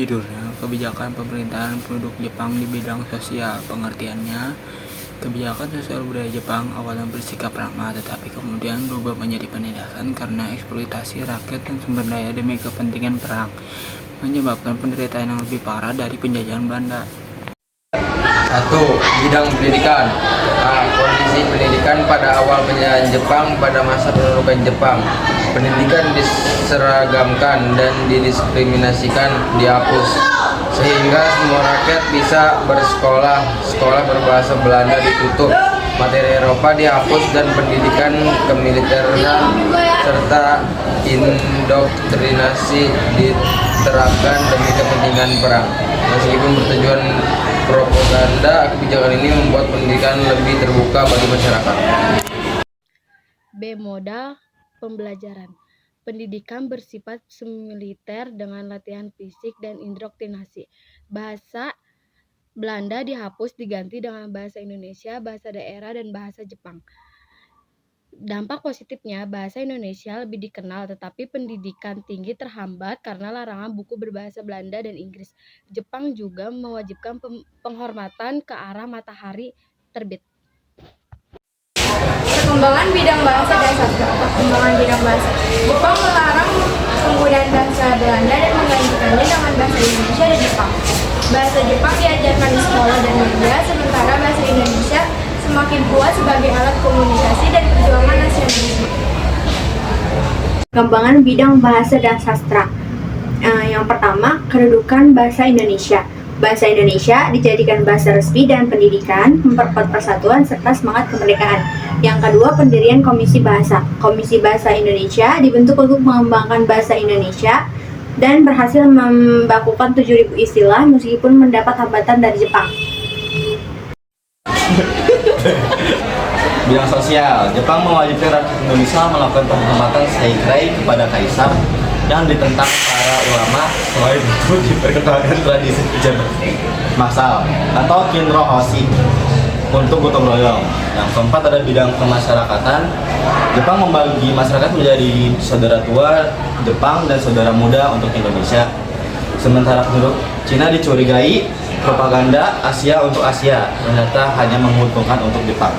Judulnya, Kebijakan Pemerintahan Penduduk Jepang di Bidang Sosial. Pengertiannya, kebijakan sosial budaya Jepang awalnya bersikap ramah, tetapi kemudian berubah menjadi penindasan karena eksploitasi rakyat dan sumber daya demi kepentingan perang, menyebabkan penderitaan yang lebih parah dari penjajahan Belanda. 1. Bidang pendidikan. Kondisi pendidikan pada awal penjajahan Jepang pada masa pendudukan Jepang. Pendidikan diseragamkan dan didiskriminasikan, dihapus, sehingga semua rakyat bisa bersekolah. Sekolah berbahasa Belanda ditutup, materi Eropa dihapus, dan pendidikan kemiliteran serta indoktrinasi diterapkan demi kepentingan perang. Meskipun bertujuan propaganda, kebijakan ini membuat pendidikan lebih terbuka bagi masyarakat. B. Moda pembelajaran. Pendidikan bersifat semiliter dengan latihan fisik dan indoktrinasi. Bahasa Belanda dihapus diganti dengan bahasa Indonesia, bahasa daerah, dan bahasa Jepang. Dampak positifnya, bahasa Indonesia lebih dikenal, tetapi pendidikan tinggi terhambat karena larangan buku berbahasa Belanda dan Inggris. Jepang juga mewajibkan penghormatan ke arah matahari terbit. Perkembangan bidang bahasa dan sastra. Perkembangan bidang bahasa. Jepang melarang penggunaan bahasa Belanda dan menggantikannya dengan bahasa Indonesia dan Jepang. Bahasa Jepang diajarkan di sekolah dan media, sementara bahasa Indonesia semakin kuat sebagai alat komunikasi dan perjuangan nasionalisme. Perkembangan bidang bahasa dan sastra. Yang pertama, kedudukan bahasa Indonesia. Bahasa Indonesia dijadikan bahasa resmi dan pendidikan, memperkuat persatuan serta semangat kemerdekaan. Yang kedua, pendirian Komisi Bahasa. Komisi Bahasa Indonesia dibentuk untuk mengembangkan bahasa Indonesia dan berhasil membakukan 7.000 istilah meskipun mendapat hambatan dari Jepang. Bidang sosial, Jepang mewajibkan rakyat Indonesia melakukan penghormatan seirai kepada kaisar yang ditentang para ulama. Selain itu diperkenalkan tradisi pejabat massal atau kinrohoshi untuk gotong royong. Yang keempat ada bidang kemasyarakatan. Jepang membagi masyarakat menjadi saudara tua Jepang dan saudara muda untuk Indonesia. Sementara penduduk Cina dicurigai propaganda Asia untuk Asia, ternyata hanya menguntungkan untuk Jepang.